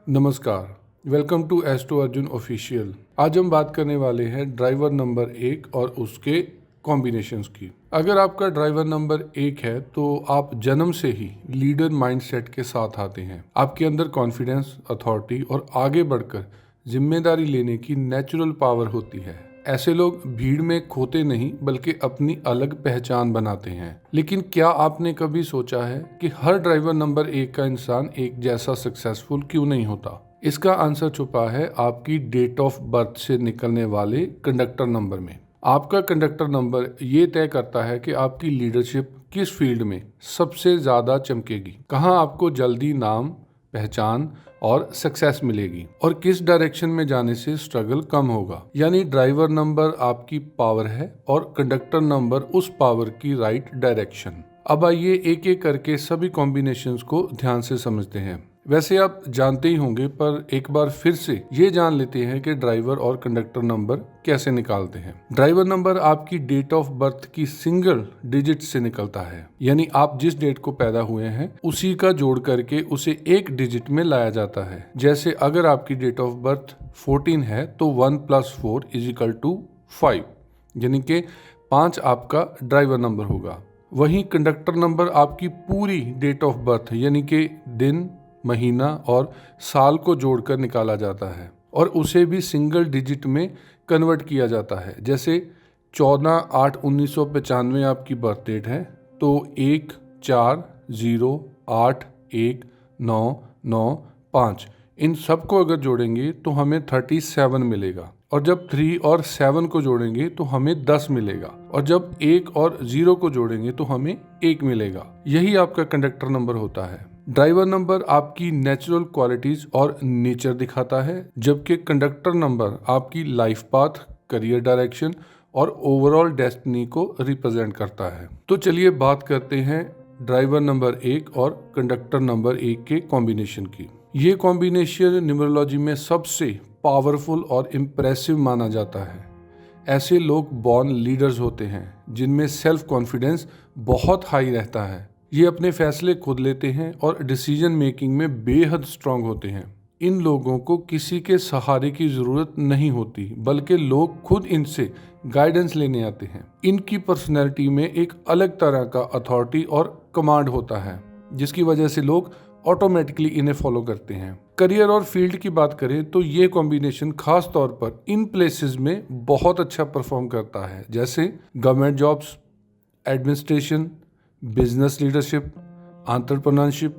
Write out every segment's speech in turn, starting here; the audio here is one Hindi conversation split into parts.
नमस्कार, welcome to astro Arjun official. आज हम बात करने वाले हैं ड्राइवर नंबर 1 और उसके कॉम्बिनेशंस की। अगर आपका ड्राइवर नंबर 1 है तो आप जन्म से ही लीडर माइंडसेट के साथ आते हैं। आपके अंदर कॉन्फिडेंस, अथॉरिटी और आगे बढ़कर जिम्मेदारी लेने की नेचुरल पावर होती है। ऐसे लोग भीड़ में खोते नहीं बल्कि अपनी अलग पहचान बनाते हैं। लेकिन क्या आपने कभी सोचा है कि हर ड्राइवर नंबर 1 का इंसान एक जैसा सक्सेसफुल क्यों नहीं होता? इसका आंसर छुपा है आपकी डेट ऑफ बर्थ से निकलने वाले कंडक्टर नंबर में। आपका कंडक्टर नंबर ये तय करता है कि आपकी लीडरशिप किस फील्ड में सबसे ज्यादा चमकेगी, कहाँ आपको जल्दी नाम, पहचान और सक्सेस मिलेगी और किस डायरेक्शन में जाने से स्ट्रगल कम होगा। यानी ड्राइवर नंबर आपकी पावर है और कंडक्टर नंबर उस पावर की राइट डायरेक्शन। अब आइए एक एक करके सभी कॉम्बिनेशंस को ध्यान से समझते हैं। वैसे आप जानते ही होंगे, पर एक बार फिर से ये जान लेते हैं कि ड्राइवर और कंडक्टर नंबर कैसे निकालते हैं। ड्राइवर नंबर आपकी डेट ऑफ बर्थ की सिंगल डिजिट से निकलता है, यानी आप जिस डेट को पैदा हुए हैं उसी का जोड़ करके उसे एक डिजिट में लाया जाता है। जैसे अगर आपकी डेट ऑफ बर्थ 14 है तो 1 + 4 = 5, यानी कि 5 आपका ड्राइवर नंबर होगा। वहीं कंडक्टर नंबर आपकी पूरी डेट ऑफ बर्थ यानी कि दिन, महीना और साल को जोड़कर निकाला जाता है और उसे भी सिंगल डिजिट में कन्वर्ट किया जाता है। जैसे 14/8/1995 आपकी बर्थ डेट है तो 14081995 इन सबको अगर जोड़ेंगे तो हमें 37 मिलेगा और जब 3 और 7 को जोड़ेंगे तो हमें 10 मिलेगा और जब 1 और 0 को जोड़ेंगे तो हमें 1 मिलेगा। यही आपका कंडक्टर नंबर होता है। ड्राइवर नंबर आपकी नेचुरल क्वालिटीज और नेचर दिखाता है, जबकि कंडक्टर नंबर आपकी लाइफ पाथ, करियर डायरेक्शन और ओवरऑल डेस्टिनी को रिप्रेजेंट करता है। तो चलिए बात करते हैं ड्राइवर नंबर 1 और कंडक्टर नंबर 1 के कॉम्बिनेशन की। ये कॉम्बिनेशन न्यूमरोलॉजी में सबसे पावरफुल और इम्प्रेसिव माना जाता है। ऐसे लोग बॉर्न लीडर्स होते हैं जिनमें सेल्फ कॉन्फिडेंस बहुत हाई रहता है। ये अपने फैसले खुद लेते हैं और डिसीजन मेकिंग में बेहद स्ट्रांग होते हैं। इन लोगों को किसी के सहारे की जरूरत नहीं होती, बल्कि लोग खुद इनसे गाइडेंस लेने आते हैं। इनकी पर्सनैलिटी में एक अलग तरह का अथॉरिटी और कमांड होता है, जिसकी वजह से लोग ऑटोमेटिकली इन्हें फॉलो करते हैं। करियर और फील्ड की बात करें तो ये कॉम्बिनेशन खास तौर पर इन प्लेसेस में बहुत अच्छा परफॉर्म करता है, जैसे government jobs, administration, business leadership, entrepreneurship,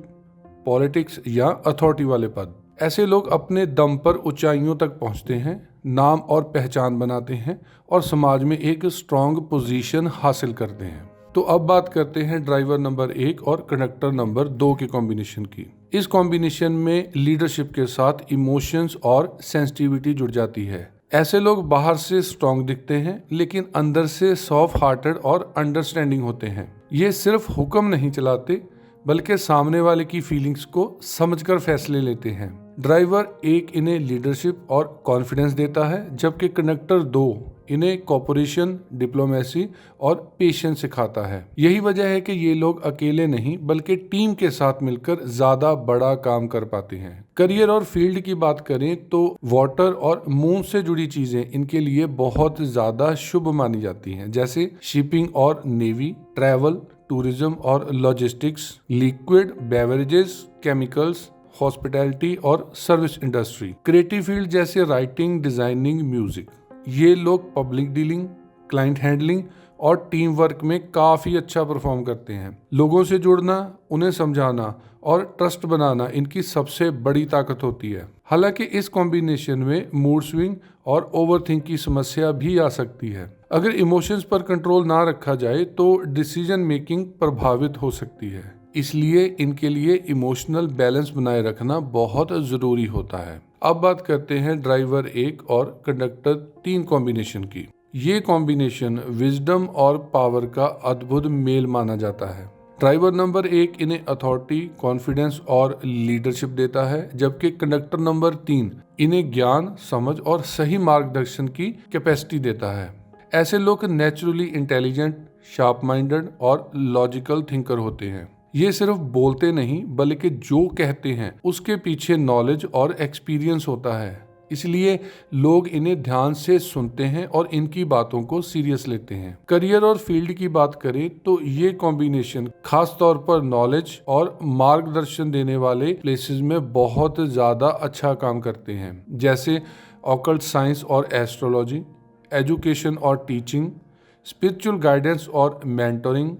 politics या अथॉरिटी वाले पद। ऐसे लोग अपने दम पर ऊंचाइयों तक पहुंचते हैं, नाम और पहचान बनाते हैं और समाज में एक स्ट्रांग पोजीशन हासिल करते हैं। तो अब बात करते हैं ड्राइवर नंबर 1 और कंडक्टर नंबर 2 के कॉम्बिनेशन की। इस कॉम्बिनेशन में लीडरशिप के साथ इमोशंस और सेंसिटिविटी जुड़ जाती है। ऐसे लोग बाहर से स्ट्रांग दिखते हैं लेकिन अंदर से सॉफ्ट हार्टेड और अंडरस्टैंडिंग होते हैं। ये सिर्फ हुक्म नहीं चलाते बल्कि सामने वाले की फीलिंग्स को समझकर फैसले लेते हैं। ड्राइवर 1 इन्हें लीडरशिप और कॉन्फिडेंस देता है, जबकि कंडक्टर 2 इन्हें कोऑपरेशन, डिप्लोमेसी और पेशेंस सिखाता है। यही वजह है कि ये लोग अकेले नहीं बल्कि टीम के साथ मिलकर ज्यादा बड़ा काम कर पाते हैं। करियर और फील्ड की बात करें तो वाटर और मून से जुड़ी चीजें इनके लिए बहुत ज्यादा शुभ मानी जाती हैं, जैसे शिपिंग और नेवी, ट्रैवल, टूरिज्म और logistics, liquid beverages, chemicals, hospitality और सर्विस इंडस्ट्री, क्रिएटिव फील्ड जैसे राइटिंग, डिजाइनिंग, म्यूजिक। ये लोग पब्लिक डीलिंग, क्लाइंट हैंडलिंग और टीम वर्क में काफी अच्छा परफॉर्म करते हैं। लोगों से जुड़ना, उन्हें समझाना और ट्रस्ट बनाना इनकी सबसे बड़ी ताकत होती है। हालांकि इस कॉम्बिनेशन में मूड स्विंग और ओवरथिंक की समस्या भी आ सकती है। अगर इमोशंस पर कंट्रोल ना रखा जाए तो डिसीजन मेकिंग प्रभावित हो सकती है। इसलिए इनके लिए इमोशनल बैलेंस बनाए रखना बहुत जरूरी होता है। अब बात करते हैं ड्राइवर 1 और कंडक्टर 3 कॉम्बिनेशन की। ये कॉम्बिनेशन विजडम और पावर का अद्भुत मेल माना जाता है। ड्राइवर नंबर 1 इन्हें अथॉरिटी, कॉन्फिडेंस और लीडरशिप देता है, जबकि कंडक्टर नंबर 3 इन्हें ज्ञान, समझ और सही मार्गदर्शन की कैपेसिटी देता है। ऐसे लोग नेचुरली इंटेलिजेंट, शार्प माइंडेड और लॉजिकल थिंकर होते हैं। ये सिर्फ बोलते नहीं बल्कि जो कहते हैं उसके पीछे नॉलेज और एक्सपीरियंस होता है, इसलिए लोग इन्हें ध्यान से सुनते हैं और इनकी बातों को सीरियस लेते हैं। करियर और फील्ड की बात करें तो ये कॉम्बिनेशन खास तौर पर नॉलेज और मार्गदर्शन देने वाले प्लेसेस में बहुत ज़्यादा अच्छा काम करते हैं, जैसे ऑकल्ट साइंस और एस्ट्रोलॉजी, एजुकेशन और टीचिंग, स्पिरिचुअल गाइडेंस और मेंटोरिंग,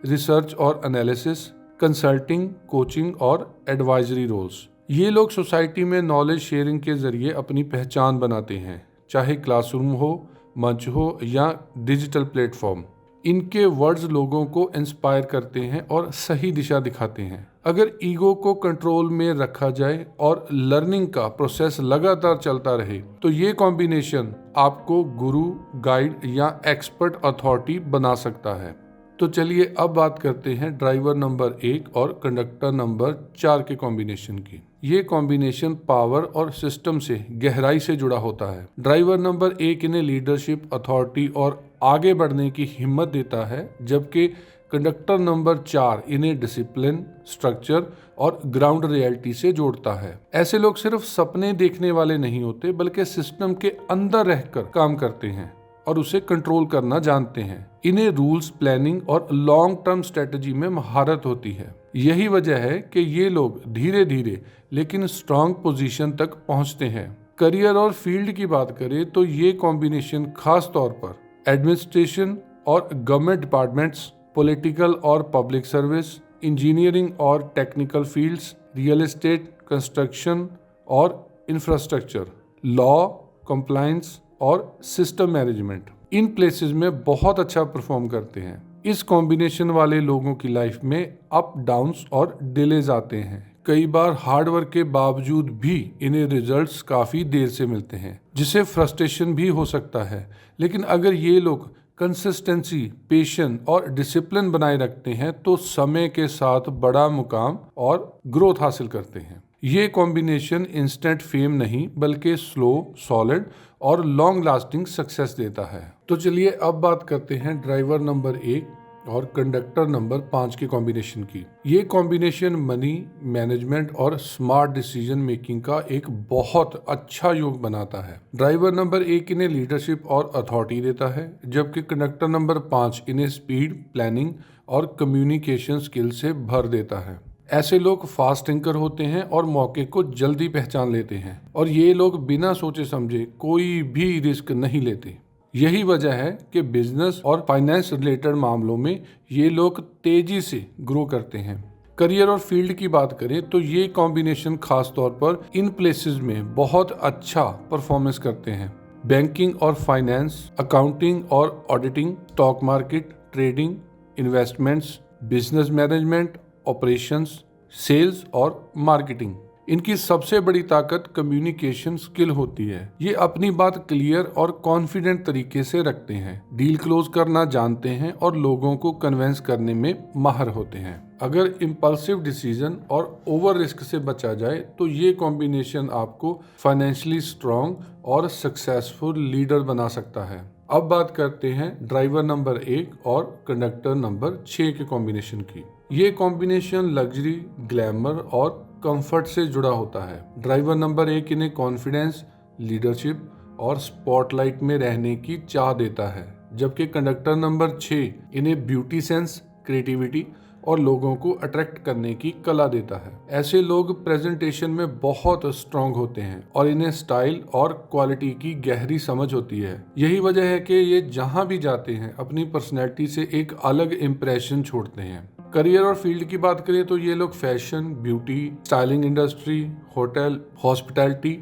रिसर्च और एनालिसिस, कंसल्टिंग, कोचिंग और एडवाइजरी रोल्स। ये लोग सोसाइटी में नॉलेज शेयरिंग के जरिए अपनी पहचान बनाते हैं, चाहे क्लासरूम हो, मंच हो या डिजिटल प्लेटफॉर्म। इनके वर्ड्स लोगों को इंस्पायर करते हैं और सही दिशा दिखाते हैं। अगर ईगो को कंट्रोल में रखा जाए और लर्निंग का प्रोसेस लगातार चलता रहे तो ये कॉम्बिनेशन आपको गुरु, गाइड या एक्सपर्ट अथॉरिटी बना सकता है। तो चलिए अब बात करते हैं ड्राइवर नंबर 1 और कंडक्टर नंबर 4 के कॉम्बिनेशन की। ये कॉम्बिनेशन पावर और सिस्टम से गहराई से जुड़ा होता है। ड्राइवर नंबर 1 इन्हें लीडरशिप, अथॉरिटी और आगे बढ़ने की हिम्मत देता है, जबकि कंडक्टर नंबर 4 इन्हें डिसिप्लिन, स्ट्रक्चर और ग्राउंड रियलिटी से जोड़ता है। ऐसे लोग सिर्फ सपने देखने वाले नहीं होते बल्कि सिस्टम के अंदर रहकर काम करते हैं और उसे कंट्रोल करना जानते हैं। इन्हें रूल्स, प्लानिंग और लॉन्ग टर्म स्ट्रेटजी में महारत होती है। यही वजह है कि ये लोग धीरे धीरे लेकिन स्ट्रांग पोजीशन तक पहुंचते हैं। करियर और फील्ड की बात करें तो ये कॉम्बिनेशन खास तौर पर एडमिनिस्ट्रेशन और गवर्नमेंट डिपार्टमेंट्स, पॉलिटिकल और पब्लिक सर्विस, इंजीनियरिंग और technical fields, real estate, construction और इंफ्रास्ट्रक्चर, लॉ, कंप्लायंस और सिस्टम मैनेजमेंट, इन प्लेसेस में बहुत अच्छा परफॉर्म करते हैं। इस कॉम्बिनेशन वाले लोगों की लाइफ में अप डाउन्स और डिलेज आते हैं। कई बार हार्ड वर्क के बावजूद भी इन्हें रिजल्ट्स काफी देर से मिलते हैं, जिससे फ्रस्ट्रेशन भी हो सकता है। लेकिन अगर ये लोग कंसिस्टेंसी, पेशेंस और डिसिप्लिन बनाए रखते हैं तो समय के साथ बड़ा मुकाम और ग्रोथ हासिल करते हैं। ये कॉम्बिनेशन इंस्टेंट फेम नहीं बल्कि स्लो, सॉलिड और लॉन्ग लास्टिंग सक्सेस देता है। तो चलिए अब बात करते हैं ड्राइवर नंबर 1 और कंडक्टर नंबर 5 के कॉम्बिनेशन की। ये कॉम्बिनेशन मनी मैनेजमेंट और स्मार्ट डिसीजन मेकिंग का एक बहुत अच्छा योग बनाता है। ड्राइवर नंबर 1 इन्हें लीडरशिप और अथॉरिटी देता है, जबकि कंडक्टर नंबर 5 इन्हें स्पीड, प्लानिंग और कम्युनिकेशन स्किल से भर देता है। ऐसे लोग फास्ट थिंकर होते हैं और मौके को जल्दी पहचान लेते हैं, और ये लोग बिना सोचे समझे कोई भी रिस्क नहीं लेते। यही वजह है कि बिजनेस और फाइनेंस रिलेटेड मामलों में ये लोग तेजी से ग्रो करते हैं। करियर और फील्ड की बात करें तो ये कॉम्बिनेशन खास तौर पर इन प्लेसेस में बहुत अच्छा परफॉर्मेंस करते हैं। बैंकिंग और फाइनेंस, अकाउंटिंग और auditing, stock market, trading, investments, business management, operations, sales और मार्केटिंग, इनकी सबसे बड़ी ताकत कम्युनिकेशन स्किल होती है। ये अपनी बात क्लियर और कॉन्फिडेंट तरीके से रखते हैं, डील क्लोज करना जानते हैं और लोगों को कन्विंस करने में माहिर होते हैं। अगर इम्पल्सिव डिसीजन और ओवर रिस्क से बचा जाए तो ये कॉम्बिनेशन आपको फाइनेंशियली स्ट्रांग और सक्सेसफुल लीडर बना सकता है। अब बात करते हैं ड्राइवर नंबर 1 और कंडक्टर नंबर 6 के कॉम्बिनेशन की। ये कॉम्बिनेशन लग्जरी, ग्लैमर और कंफर्ट से जुड़ा होता है। ड्राइवर नंबर 1 इन्हें कॉन्फिडेंस, लीडरशिप और स्पॉटलाइट में रहने की चाह देता है, जबकि कंडक्टर नंबर 6 इन्हें ब्यूटी सेंस, क्रिएटिविटी और लोगों को अट्रैक्ट करने की कला देता है। ऐसे लोग प्रेजेंटेशन में बहुत स्ट्रांग होते हैं और इन्हें स्टाइल और क्वालिटी की गहरी समझ होती है। यही वजह है कि ये जहां भी जाते हैं अपनी पर्सनैलिटी से एक अलग इम्प्रेशन छोड़ते हैं। करियर और फील्ड की बात करें तो ये लोग fashion, beauty, styling industry, hotel, hospitality,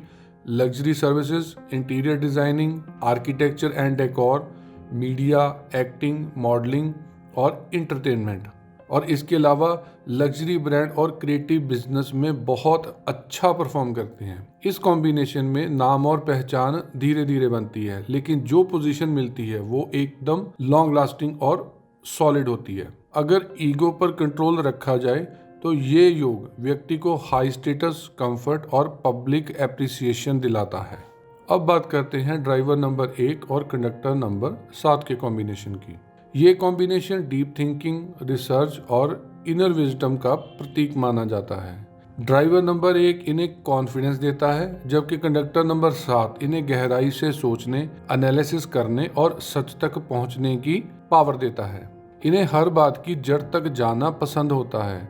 luxury services, interior designing, architecture and decor, media, acting, modelling और इंटरटेनमेंट, और इसके अलावा लग्जरी ब्रांड और क्रिएटिव बिजनेस में बहुत अच्छा परफॉर्म करते हैं। इस कॉम्बिनेशन में नाम और पहचान धीरे धीरे बनती है, लेकिन जो पोजीशन मिलती है वो एकदम लॉन्ग लास्टिंग और सॉलिड होती है। अगर ईगो पर कंट्रोल रखा जाए तो ये योग व्यक्ति को हाई स्टेटस, कंफर्ट और पब्लिक एप्रिसिएशन दिलाता है। अब बात करते हैं ड्राइवर नंबर 1 और कंडक्टर नंबर 7 के कॉम्बिनेशन की। ये कॉम्बिनेशन डीप थिंकिंग, रिसर्च और इनर विजडम का प्रतीक माना जाता है। ड्राइवर नंबर 1 इन्हें कॉन्फिडेंस देता है, जबकि कंडक्टर नंबर 7 इन्हें गहराई से सोचने, एनालिसिस करने और सच तक पहुंचने की पावर देता है। इन्हें हर बात की जड़ तक जाना पसंद होता है।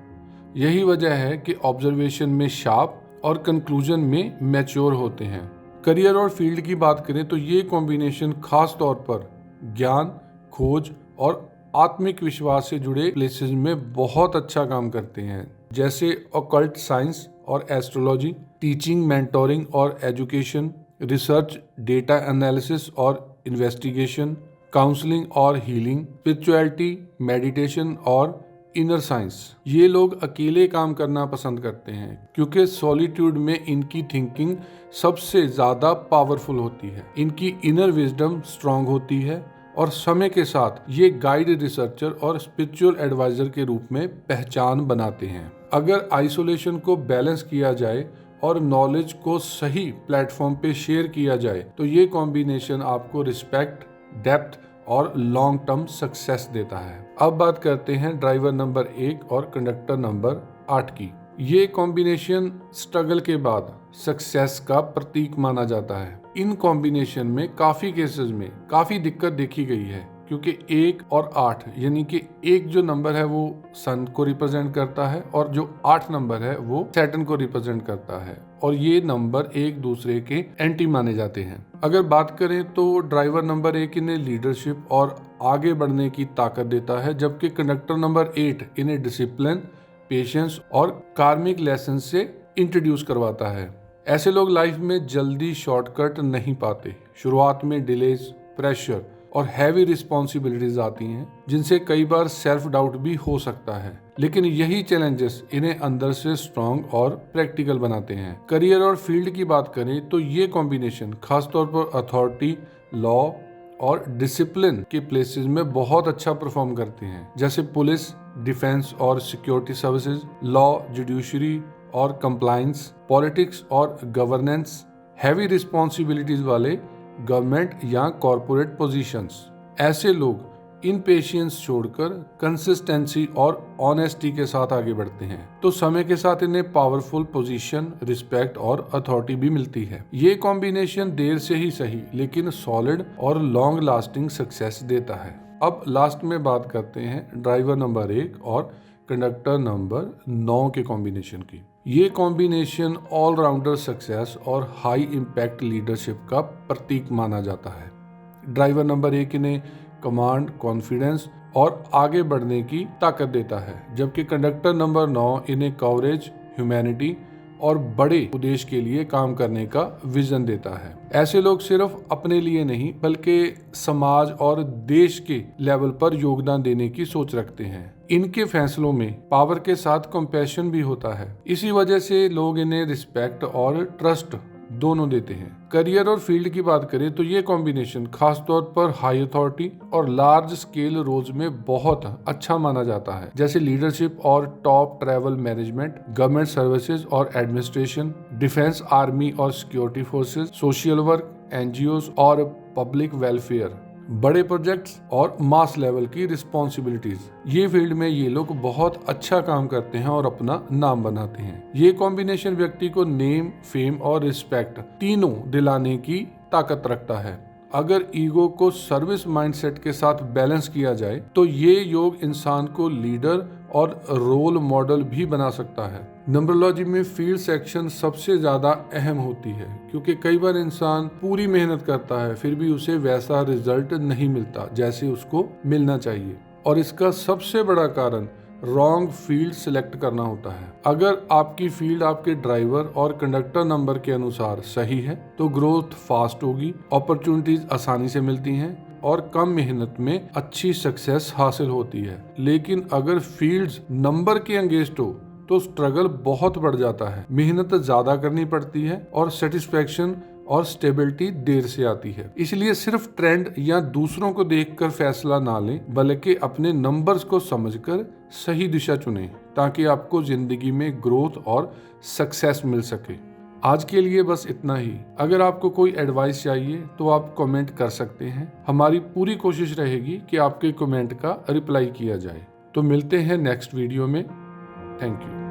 यही वजह है कि ऑब्जर्वेशन में शार्प और कंक्लूजन में मैच्योर होते हैं। करियर और फील्ड की बात करें तो ये कॉम्बिनेशन खास तौर पर ज्ञान, खोज और आत्मिक विश्वास से जुड़े प्लेसेस में बहुत अच्छा काम करते हैं, जैसे ऑकल्ट साइंस और एस्ट्रोलॉजी, टीचिंग, मेंटोरिंग और एजुकेशन, रिसर्च, डेटा एनालिसिस और इन्वेस्टिगेशन, काउंसलिंग और हीलिंग, स्पिरिचुअलिटी, मेडिटेशन और इनर साइंस। ये लोग अकेले काम करना पसंद करते हैं क्योंकि सॉलिट्यूड में इनकी थिंकिंग सबसे ज्यादा पावरफुल होती है। इनकी इनर विजडम स्ट्रांग होती है और समय के साथ ये गाइड, रिसर्चर और स्पिरिचुअल एडवाइजर के रूप में पहचान बनाते हैं। अगर आइसोलेशन को बैलेंस किया जाए और नॉलेज को सही प्लेटफॉर्म पे शेयर किया जाए तो ये कॉम्बिनेशन आपको रिस्पेक्ट, डेप्थ और लॉन्ग टर्म सक्सेस देता है। अब बात करते हैं ड्राइवर नंबर 1 और कंडक्टर नंबर 8 की। ये कॉम्बिनेशन स्ट्रगल के बाद सक्सेस का प्रतीक माना जाता है। इन कॉम्बिनेशन में काफी केसेस में काफी दिक्कत देखी गई है, क्योंकि 1 और 8 यानी कि 1 जो नंबर है वो सन को रिप्रेजेंट करता है और जो 8 नंबर है वो सैटर्न को रिप्रेजेंट करता है, और ये नंबर एक दूसरे के एंटी माने जाते हैं। अगर बात करें तो ड्राइवर नंबर 1 इन्हें लीडरशिप और आगे बढ़ने की ताकत देता है, जबकि कंडक्टर नंबर 8 इन्हें डिसिप्लिन, पेशेंस और कार्मिक लेसन से इंट्रोड्यूस करवाता है। ऐसे लोग लाइफ में जल्दी शॉर्टकट नहीं पाते। शुरुआत में डिलेज, प्रेशर और हैवी रिस्पॉन्सिबिलिटीज आती हैं, जिनसे कई बार सेल्फ डाउट भी हो सकता है, लेकिन यही चैलेंजेस इन्हें अंदर से स्ट्रॉन्ग और प्रैक्टिकल बनाते हैं। करियर और फील्ड की बात करें तो ये कॉम्बिनेशन खासतौर पर अथॉरिटी, लॉ और डिसिप्लिन के प्लेसेस में बहुत अच्छा परफॉर्म करते हैं, जैसे पुलिस, डिफेंस और सिक्योरिटी सर्विसेज, लॉ, जुडिशरी और कंप्लायंस, पॉलिटिक्स और गवर्नेंस, हैवी रिस्पॉन्सिबिलिटीज वाले गवर्नमेंट या कॉरपोरेट पोजीशंस। ऐसे लोग इनपेशेंस छोड़कर कंसिस्टेंसी और ऑनेस्टी के साथ आगे बढ़ते हैं, तो समय के साथ इन्हें पावरफुल पोजीशन, रिस्पेक्ट और अथॉरिटी भी मिलती है। ये कॉम्बिनेशन देर से ही सही लेकिन सॉलिड और लॉन्ग लास्टिंग सक्सेस देता है। अब लास्ट में बात करते हैं ड्राइवर नंबर 1 और कंडक्टर नंबर 9 के कॉम्बिनेशन की। ये कॉम्बिनेशन ऑलराउंडर सक्सेस और हाई इम्पैक्ट लीडरशिप का प्रतीक माना जाता है। ड्राइवर नंबर 1 इन्हें कमांड, कॉन्फिडेंस और आगे बढ़ने की ताकत देता है, जबकि कंडक्टर नंबर 9 इन्हें कवरेज, ह्यूमैनिटी और बड़े उद्देश्य के लिए काम करने का विजन देता है। ऐसे लोग सिर्फ अपने लिए नहीं बल्कि समाज और देश के लेवल पर योगदान देने की सोच रखते हैं। इनके फैसलों में पावर के साथ कंपैशन भी होता है। इसी वजह से लोग इन्हें रिस्पेक्ट और ट्रस्ट दोनों देते हैं। करियर और फील्ड की बात करें तो ये कॉम्बिनेशन खासतौर पर हाई अथॉरिटी और लार्ज स्केल रोल्स में बहुत अच्छा माना जाता है, जैसे लीडरशिप और top travel management, government services और एडमिनिस्ट्रेशन, डिफेंस, आर्मी और security forces, social work, NGOs और पब्लिक वेलफेयर, बड़े प्रोजेक्ट्स और मास लेवल की रिस्पॉन्सिबिलिटीज। ये फील्ड में ये लोग बहुत अच्छा काम करते हैं और अपना नाम बनाते हैं। ये कॉम्बिनेशन व्यक्ति को नेम, फेम और रिस्पेक्ट तीनों दिलाने की ताकत रखता है। अगर ईगो को सर्विस माइंडसेट के साथ बैलेंस किया जाए तो ये योग इंसान को लीडर और रोल मॉडल भी बना सकता है। नंबरोलॉजी में फील्ड सेक्शन सबसे ज्यादा अहम होती है, क्योंकि कई बार इंसान पूरी मेहनत करता है फिर भी उसे वैसा रिजल्ट नहीं मिलता जैसे उसको मिलना चाहिए, और इसका सबसे बड़ा कारण रॉन्ग फील्ड सिलेक्ट करना होता है। अगर आपकी फील्ड आपके ड्राइवर और कंडक्टर नंबर के अनुसार सही है तो ग्रोथ फास्ट होगी, अपॉर्चुनिटीज आसानी से मिलती हैं और कम मेहनत में अच्छी सक्सेस हासिल होती है। लेकिन अगर फील्ड्स नंबर के अगेंस्ट हो तो स्ट्रगल बहुत बढ़ जाता है, मेहनत ज्यादा करनी पड़ती है और सेटिस्फेक्शन और स्टेबिलिटी देर से आती है। इसलिए सिर्फ ट्रेंड या दूसरों को देखकर फैसला ना लें, बल्कि अपने नंबर्स को समझकर सही दिशा चुनें, ताकि आपको जिंदगी में ग्रोथ और सक्सेस मिल सके। आज के लिए बस इतना ही। अगर आपको कोई एडवाइस चाहिए तो आप कमेंट कर सकते हैं। हमारी पूरी कोशिश रहेगी कि आपके कमेंट का रिप्लाई किया जाए। तो मिलते हैं नेक्स्ट वीडियो में। Thank you.